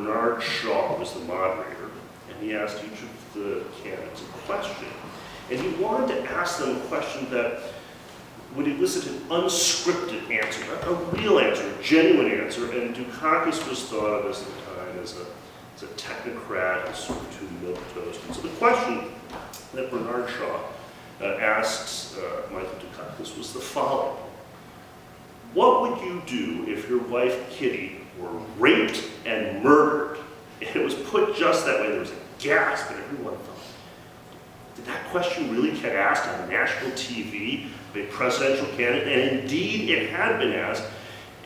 Bernard Shaw was the moderator, and he asked each of the candidates a question. And he wanted to ask them a question that would elicit an unscripted answer, a real answer, a genuine answer. And Dukakis was thought of as the time as a technocrat, who sort of too milquetoast. And so the question that Bernard Shaw asked Michael Dukakis was the following: what would you do if your wife Kitty were raped and murdered? And it was put just that way. There was a gasp, and everyone thought, did that question really get asked on national TV, a presidential candidate? And indeed, it had been asked.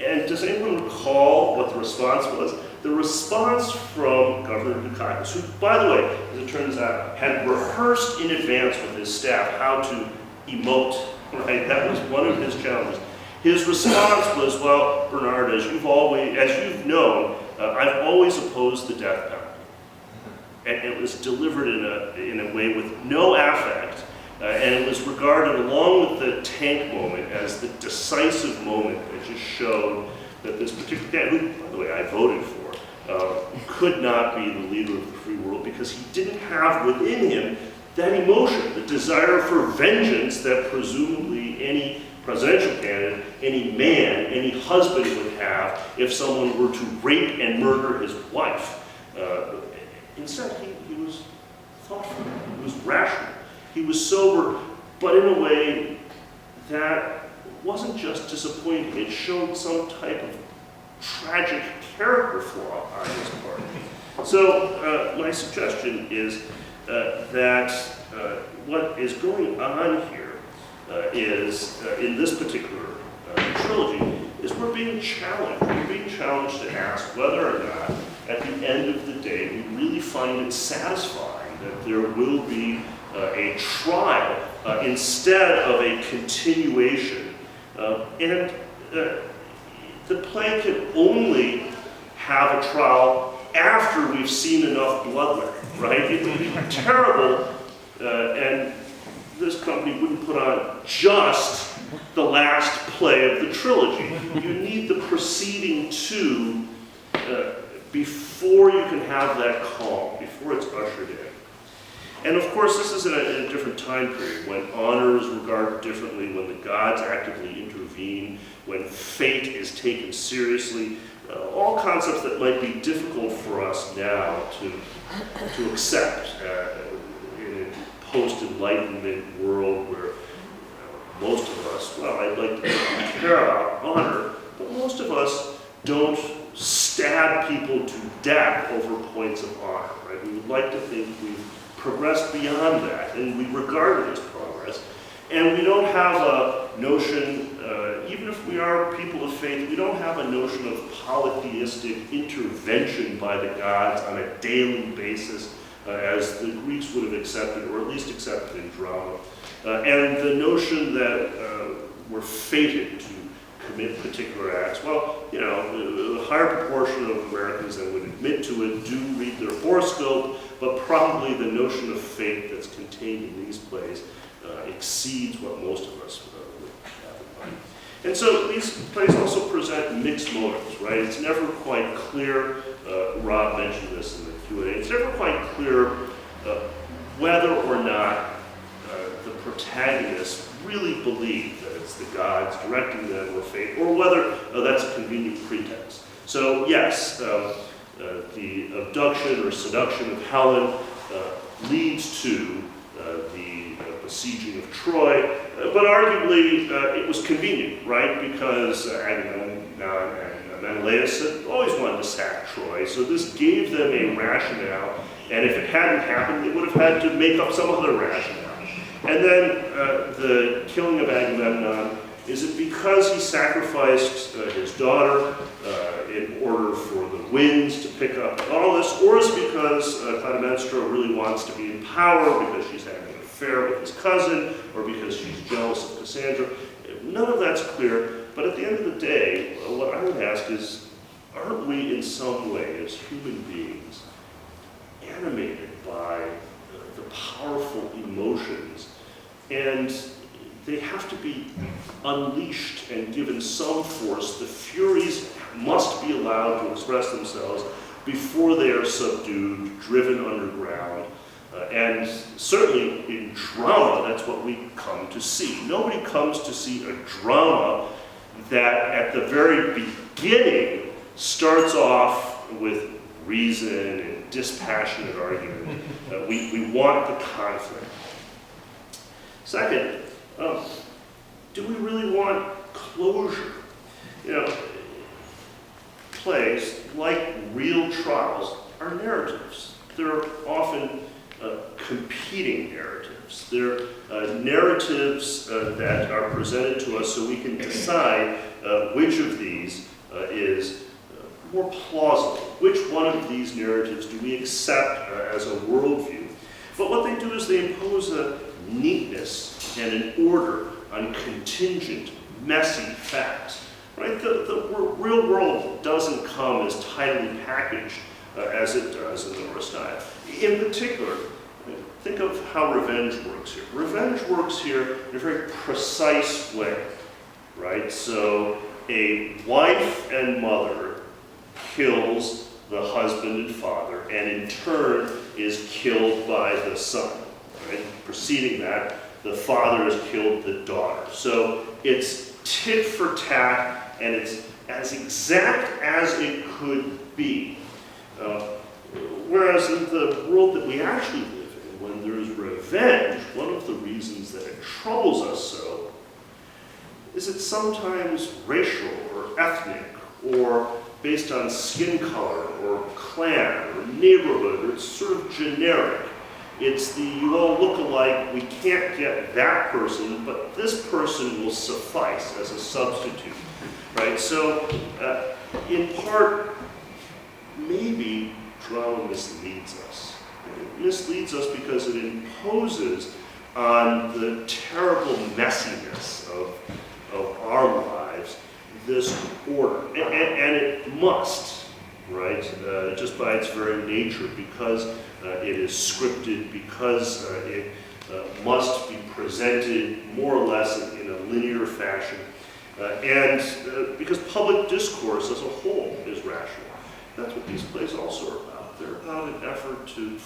And does anyone recall what the response was? The response from Governor Dukakis, who, by the way, as it turns out, had rehearsed in advance with his staff how to emote, right? That was one of his challenges. His response was, well, Bernard, as you've known, I've always opposed the death penalty. And it was delivered in a way with no affect, and it was regarded, along with the tank moment, as the decisive moment that just showed that this particular guy, who, by the way, I voted for, could not be the leader of the free world because he didn't have within him that emotion, the desire for vengeance that presumably any presidential candidate, any man, any husband would have if someone were to rape and murder his wife. Instead, he was thoughtful, he was rational, he was sober, but in a way that wasn't just disappointing. It showed some type of tragic character flaw on his part. So my suggestion is that what is going on here is, in this particular trilogy, is we're being challenged. We're being challenged to ask whether or not, at the end of the day, we really find it satisfying that there will be a trial instead of a continuation. And the play can only have a trial after we've seen enough bloodletting, right? It would be terrible, and this company wouldn't put on just the last play of the trilogy. You need the preceding two before you can have that calm, before it's ushered in. And of course, this is in a different time period, when honor is regarded differently, when the gods actively intervene, when fate is taken seriously, all concepts that might be difficult for us now to accept in a post-Enlightenment world where most of us, well, I'd like to think we care about honor, but most of us don't stab people to death over points of honor, right? We would like to think we've progressed beyond that, and we regard it as progress. And we don't have a notion, even if we are people of faith, we don't have a notion of polytheistic intervention by the gods on a daily basis, as the Greeks would have accepted, or at least accepted in drama. And the notion that we're fated to commit particular acts. Well, you know, a higher proportion of Americans that would admit to it do read their horoscope, but probably the notion of fate that's contained in these plays exceeds what most of us would have in mind. And so these plays also present mixed motives, right? It's never quite clear, Rob mentioned this in the Q&A, it's never quite clear whether or not the protagonists really believe that it's the gods directing them or fate, or whether that's a convenient pretext. So yes, the abduction or seduction of Helen leads to the besieging of Troy, but arguably it was convenient, right? Because Agamemnon and Menelaus had always wanted to sack Troy, so this gave them a rationale, and if it hadn't happened, they would have had to make up some other rationale. And then the killing of Agamemnon, is it because he sacrificed his daughter in order for the winds to pick up all this, or is it because Clytemnestra really wants to be in power because she's having an affair with his cousin, or because she's jealous of Cassandra? None of that's clear, but at the end of the day, what I would ask is, aren't we in some way, as human beings, animated by the powerful emotions, and they have to be unleashed and given some force? The Furies must be allowed to express themselves, before they are subdued, driven underground. And certainly in drama, that's what we come to see. Nobody comes to see a drama that at the very beginning starts off with reason and dispassionate argument. We want the conflict. Second, do we really want closure? You know, plays, like real trials, are narratives. They're often competing narratives. They're narratives that are presented to us so we can decide which of these is more plausible. Which one of these narratives do we accept as a worldview? But what they do is they impose a neatness and an order on contingent, messy facts. Right? The real world doesn't come as tightly packaged as it does in the Oresteia. In particular, think of how revenge works here. Revenge works here in a very precise way, right? So a wife and mother kills the husband and father, and in turn is killed by the son. Right? Preceding that, the father has killed the daughter. So it's tit for tat, and it's as exact as it could be. Whereas in the world that we actually live in, when there is revenge, one of the reasons that it troubles us so is it's sometimes racial or ethnic or based on skin color or clan or neighborhood, or it's sort of generic. It's the you all look alike, we can't get that person, but this person will suffice as a substitute. Right? So, in part, maybe drama misleads us. It misleads us because it imposes on the terrible messiness of our lives this order. And it must, right? Just by its very nature, because it is scripted, because it must be presented more or less in a linear fashion. And because public discourse as a whole is rational. That's what these plays also are about. They're about an effort to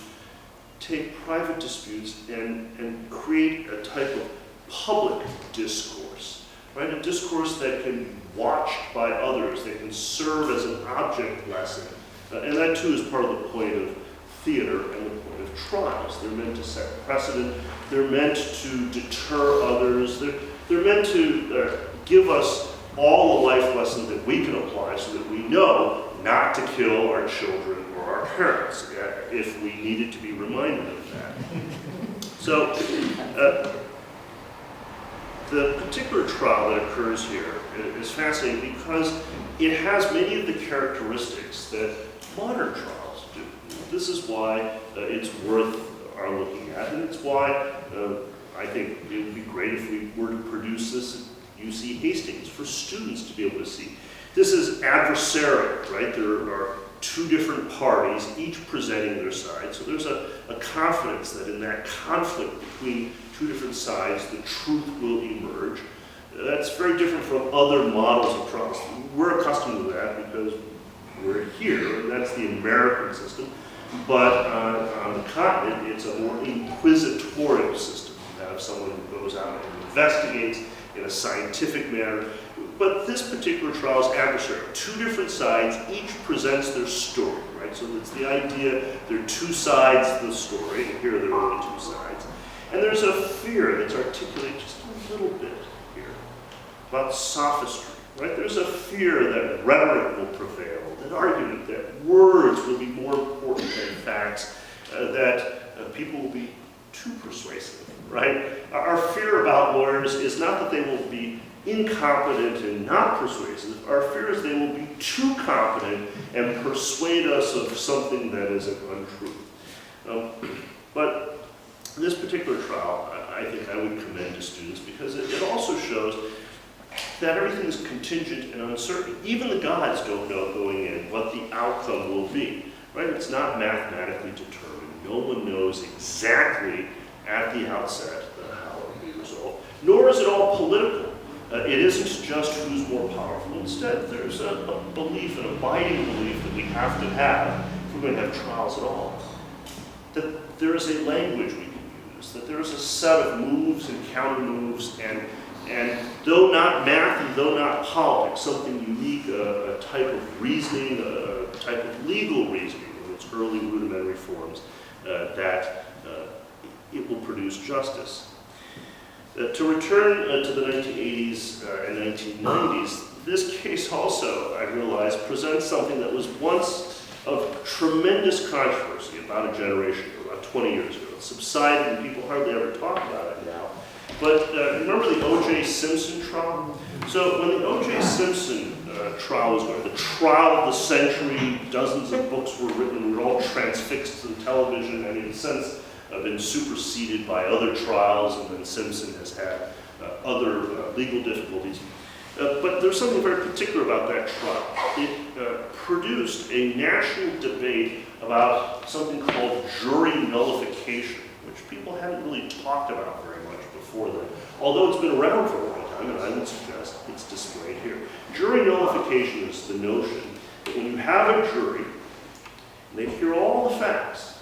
take private disputes and create a type of public discourse, right? A discourse that can be watched by others, that can serve as an object lesson. And that too is part of the point of theater and the point of trials. They're meant to set precedent. They're meant to deter others. They're meant to give us all a life lesson that we can apply so that we know not to kill our children or our parents if we needed to be reminded of that. So the particular trial that occurs here is fascinating because it has many of the characteristics that modern trials do. This is why it's worth our looking at, and it's why I think it would be great if we were to produce this UC Hastings for students to be able to see. This is adversarial, right? There are two different parties, each presenting their side. So there's a confidence that in that conflict between two different sides, the truth will emerge. That's very different from other models of trials. We're accustomed to that because we're here, and that's the American system. But on the continent, it's a more inquisitorial system. You have someone who goes out and investigates in a scientific manner. But this particular trial is adversarial. Two different sides, each presents their story, right? So it's the idea there are two sides to the story, and here there are only two sides. And there's a fear that's articulated just a little bit here about sophistry, right? There's a fear that rhetoric will prevail, that argument, that words will be more important than facts, that people will be too persuasive, right? Our fear about lawyers is not that they will be incompetent and not persuasive. Our fear is they will be too competent and persuade us of something that is an untruth. But this particular trial, I think I would commend to students because it also shows that everything is contingent and uncertain. Even the gods don't know going in what the outcome will be, right? It's not mathematically determined. No one knows exactly at the outset how it will be resolved, nor is it all political. It isn't just who's more powerful. Instead, there's a belief, an abiding belief that we have to have if we're going to have trials at all. That there is a language we can use, that there is a set of moves and counter moves, and though not math and though not politics, something unique, a type of reasoning, a type of legal reasoning in its early rudimentary forms, that it will produce justice. To return to the 1980s and 1990s, this case also, I realize, presents something that was once of tremendous controversy about a generation ago, about 20 years ago. It subsided and people hardly ever talk about it now. But remember the O.J. Simpson trial? So when the O.J. Simpson trial was going, the trial of the century, dozens of books were written, we were all transfixed to the television, and in a sense, been superseded by other trials, and then Simpson has had other legal difficulties. But there's something very particular about that trial. It produced a national debate about something called jury nullification, which people hadn't really talked about very much before then, although it's been around for a long time, and I would suggest it's displayed here. Jury nullification is the notion that when you have a jury, and they hear all the facts,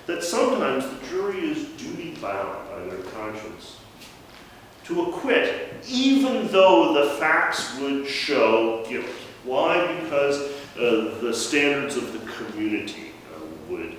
that sometimes the jury is duty-bound by their conscience to acquit, even though the facts would show guilt. Why? Because the standards of the community would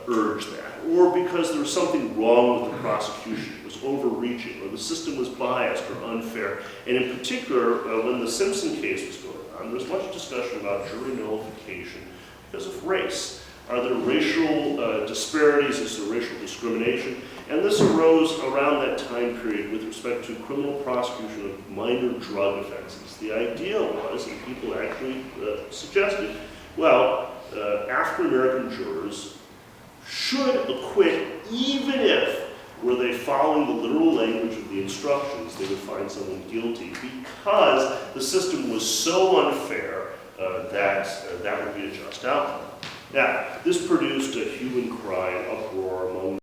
urge that, or because there was something wrong with the prosecution, it was overreaching, or the system was biased or unfair. And in particular, when the Simpson case was going on, there was much discussion about jury nullification because of race. Are there racial disparities? Is there racial discrimination? And this arose around that time period with respect to criminal prosecution of minor drug offenses. The idea was, and people actually suggested, well, African-American jurors should acquit even if, were they following the literal language of the instructions, they would find someone guilty, because the system was so unfair that would be a just outcome. Now, this produced a hue and cry and uproar among